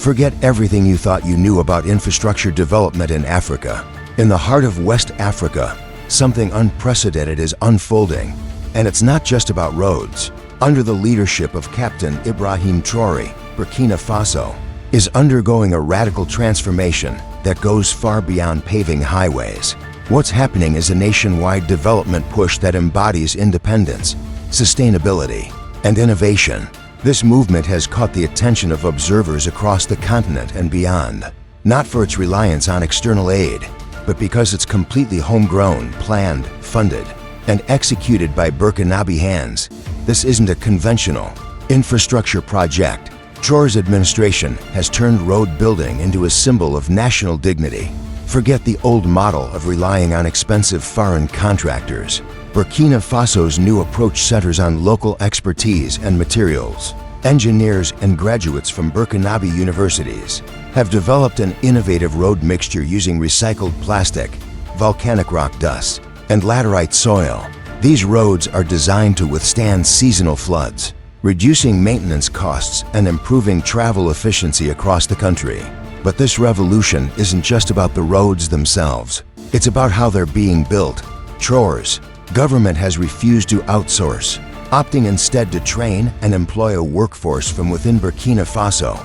Forget everything you thought you knew about infrastructure development in Africa. In the heart of West Africa, something unprecedented is unfolding. And it's not just about roads. Under the leadership of Captain Ibrahim Traoré, Burkina Faso is undergoing a radical transformation that goes far beyond paving highways. What's happening is a nationwide development push that embodies independence, sustainability, and innovation. This movement has caught the attention of observers across the continent and beyond, not for its reliance on external aid, but because it's completely homegrown, planned, funded, and executed by Burkinabe hands. This isn't a conventional infrastructure project. Traoré's administration has turned road building into a symbol of national dignity. Forget the old model of relying on expensive foreign contractors. Burkina Faso's new approach centers on local expertise and materials. Engineers and graduates from Burkinabe universities have developed an innovative road mixture using recycled plastic, volcanic rock dust, and laterite soil. These roads are designed to withstand seasonal floods, reducing maintenance costs and improving travel efficiency across the country. But this revolution isn't just about the roads themselves. It's about how they're being built. Traoré's government has refused to outsource, opting instead to train and employ a workforce from within Burkina Faso.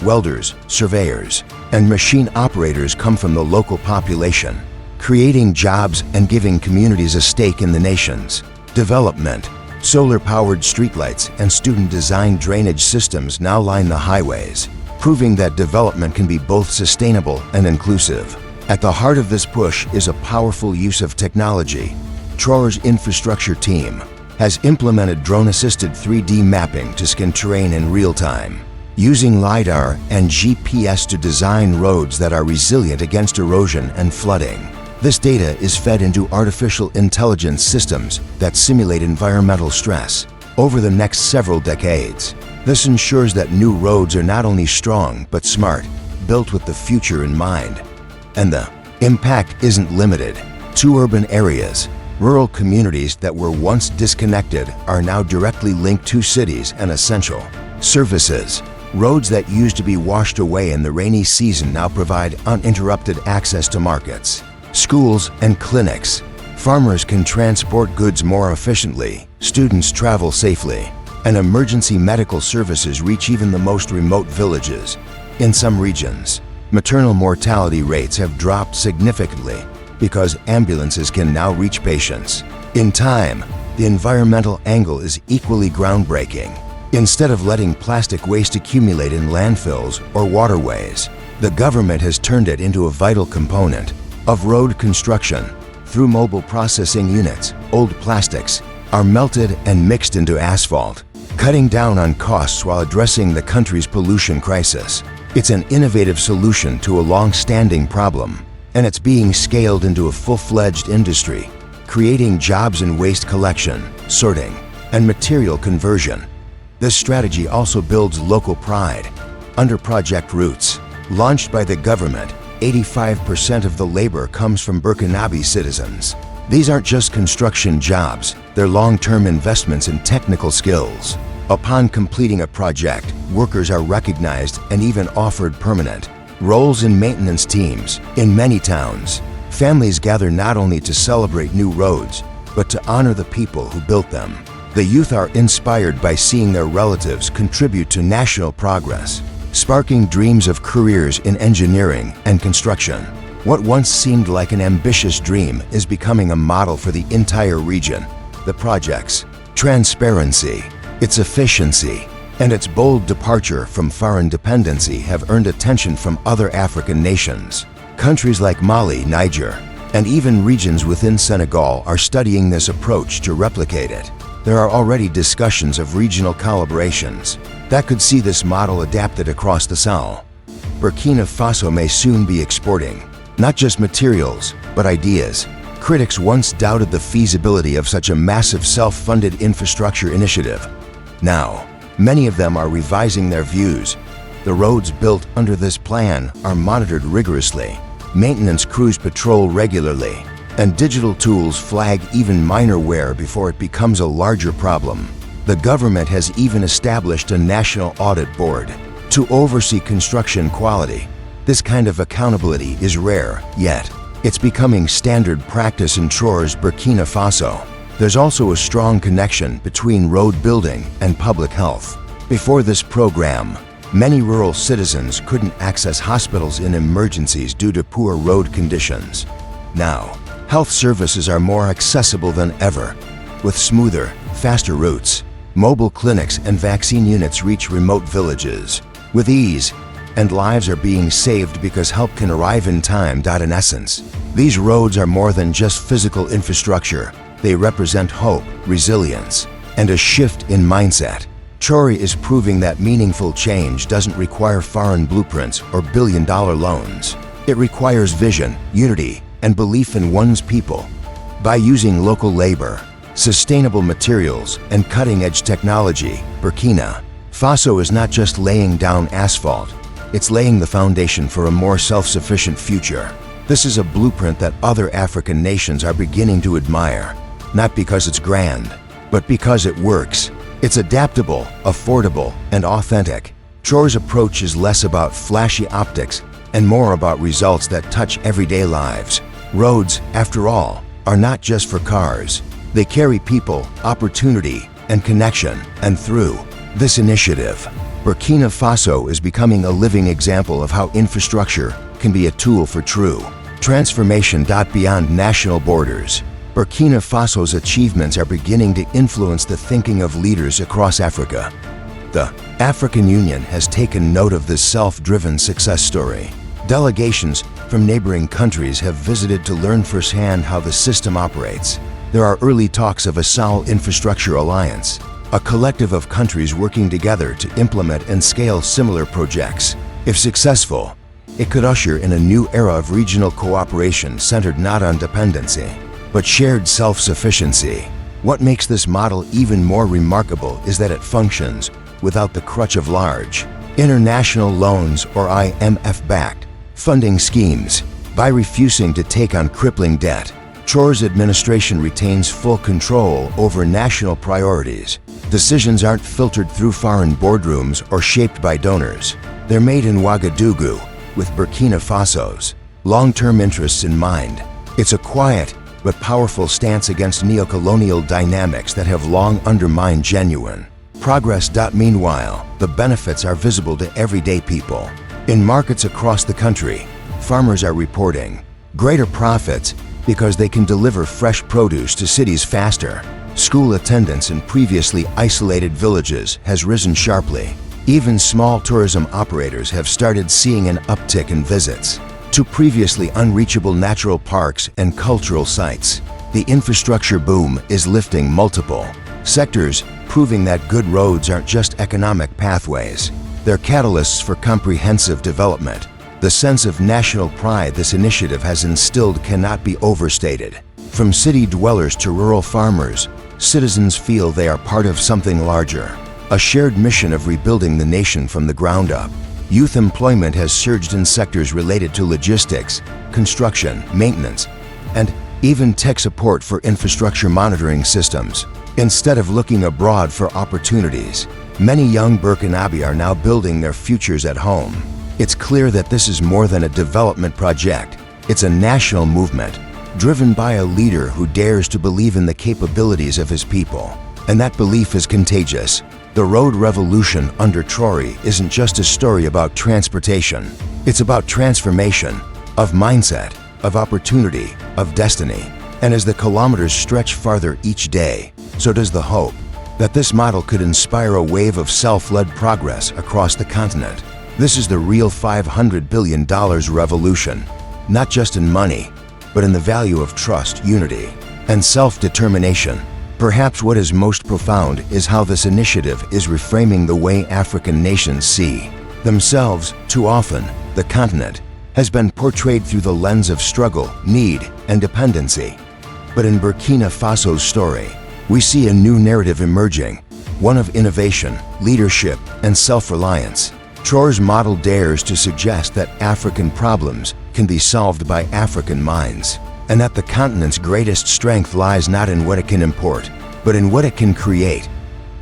Welders, surveyors, and machine operators come from the local population, creating jobs and giving communities a stake in the nation's development. Solar-powered streetlights and student-designed drainage systems now line the highways, proving that development can be both sustainable and inclusive. At the heart of this push is a powerful use of technology. Traoré's infrastructure team has implemented drone-assisted 3D mapping to scan terrain in real time, using LiDAR and GPS to design roads that are resilient against erosion and flooding. This data is fed into artificial intelligence systems that simulate environmental stress over the next several decades. This ensures that new roads are not only strong but smart, built with the future in mind. And the impact isn't limited to urban areas. Rural communities that were once disconnected are now directly linked to cities and essential services. Roads that used to be washed away in the rainy season now provide uninterrupted access to markets, schools, and clinics. Farmers can transport goods more efficiently, students travel safely, and emergency medical services reach even the most remote villages. In some regions, maternal mortality rates have dropped significantly because ambulances can now reach patients in time. The environmental angle is equally groundbreaking. Instead of letting plastic waste accumulate in landfills or waterways, the government has turned it into a vital component of road construction. Through mobile processing units, old plastics are melted and mixed into asphalt, cutting down on costs while addressing the country's pollution crisis. It's an innovative solution to a long-standing problem, and it's being scaled into a full-fledged industry, creating jobs in waste collection, sorting, and material conversion. This strategy also builds local pride. Under Project Roots, launched by the government, 85% of the labor comes from Burkinabe citizens. These aren't just construction jobs, they're long-term investments in technical skills. Upon completing a project, workers are recognized and even offered permanent roles in maintenance teams. In many towns, families gather not only to celebrate new roads, but to honor the people who built them. The youth are inspired by seeing their relatives contribute to national progress, sparking dreams of careers in engineering and construction. What once seemed like an ambitious dream is becoming a model for the entire region. The project's transparency, its efficiency, and its bold departure from foreign dependency have earned attention from other African nations. Countries like Mali, Niger, and even regions within Senegal are studying this approach to replicate it. There are already discussions of regional collaborations that could see this model adapted across the Sahel. Burkina Faso may soon be exporting not just materials, but ideas. Critics once doubted the feasibility of such a massive self-funded infrastructure initiative. Now, many of them are revising their views. The roads built under this plan are monitored rigorously. Maintenance crews patrol regularly, and digital tools flag even minor wear before it becomes a larger problem. The government has even established a national audit board to oversee construction quality. This kind of accountability is rare, yet it's becoming standard practice in Traoré's Burkina Faso. There's also a strong connection between road building and public health. Before this program, many rural citizens couldn't access hospitals in emergencies due to poor road conditions. Now, health services are more accessible than ever. With smoother, faster routes, mobile clinics and vaccine units reach remote villages with ease, and lives are being saved because help can arrive in time. In essence, these roads are more than just physical infrastructure. They represent hope, resilience, and a shift in mindset. Traoré is proving that meaningful change doesn't require foreign blueprints or billion-dollar loans. It requires vision, unity, and belief in one's people. By using local labor, sustainable materials, and cutting-edge technology, Burkina Faso is not just laying down asphalt, it's laying the foundation for a more self-sufficient future. This is a blueprint that other African nations are beginning to admire, not because it's grand, but because it works. It's adaptable, affordable, and authentic. Traoré's approach is less about flashy optics and more about results that touch everyday lives. Roads, after all, are not just for cars. They carry people, opportunity, and connection. And through this initiative, Burkina Faso is becoming a living example of how infrastructure can be a tool for true transformation. Beyond national borders, Burkina Faso's achievements are beginning to influence the thinking of leaders across Africa. The African Union has taken note of this self-driven success story. Delegations from neighboring countries have visited to learn firsthand how the system operates. There are early talks of a Sahel Infrastructure Alliance, a collective of countries working together to implement and scale similar projects. If successful, it could usher in a new era of regional cooperation centered not on dependency, but shared self-sufficiency. What makes this model even more remarkable is that it functions without the crutch of large, international loans or IMF-backed funding schemes. By refusing to take on crippling debt, Traoré's administration retains full control over national priorities. Decisions aren't filtered through foreign boardrooms or shaped by donors. They're made in Ouagadougou, with Burkina Faso's long-term interests in mind. It's a quiet but powerful stance against neocolonial dynamics that have long undermined genuine progress. Meanwhile, the benefits are visible to everyday people. In markets across the country, farmers are reporting greater profits because they can deliver fresh produce to cities faster. School attendance in previously isolated villages has risen sharply. Even small tourism operators have started seeing an uptick in visits to previously unreachable natural parks and cultural sites. The infrastructure boom is lifting multiple sectors, proving that good roads aren't just economic pathways. They're catalysts for comprehensive development. The sense of national pride this initiative has instilled cannot be overstated. From city dwellers to rural farmers, citizens feel they are part of something larger, a shared mission of rebuilding the nation from the ground up. Youth employment has surged in sectors related to logistics, construction, maintenance, and even tech support for infrastructure monitoring systems. Instead of looking abroad for opportunities, many young Burkinabe are now building their futures at home. It's clear that this is more than a development project. It's a national movement, driven by a leader who dares to believe in the capabilities of his people. And that belief is contagious. The road revolution under Traoré isn't just a story about transportation. It's about transformation, of mindset, of opportunity, of destiny. And as the kilometers stretch farther each day, so does the hope that this model could inspire a wave of self-led progress across the continent. This is the real $500 billion revolution, not just in money, but in the value of trust, unity, and self-determination. Perhaps what is most profound is how this initiative is reframing the way African nations see themselves. Too often, the continent has been portrayed through the lens of struggle, need, and dependency. But in Burkina Faso's story, we see a new narrative emerging, one of innovation, leadership, and self-reliance. Traoré's model dares to suggest that African problems can be solved by African minds, and that the continent's greatest strength lies not in what it can import, but in what it can create.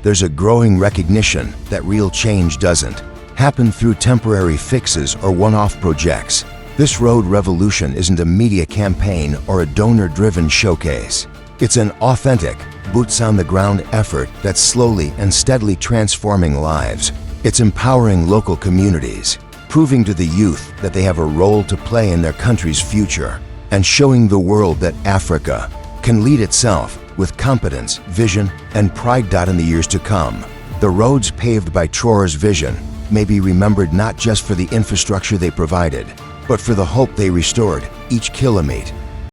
There's a growing recognition that real change doesn't happen through temporary fixes or one-off projects. This road revolution isn't a media campaign or a donor-driven showcase. It's an authentic, boots-on-the-ground effort that's slowly and steadily transforming lives. It's empowering local communities, proving to the youth that they have a role to play in their country's future, and showing the world that Africa can lead itself with competence, vision, and pride. In the years to come, the roads paved by Traoré's vision may be remembered not just for the infrastructure they provided, but for the hope they restored. Each kilometer,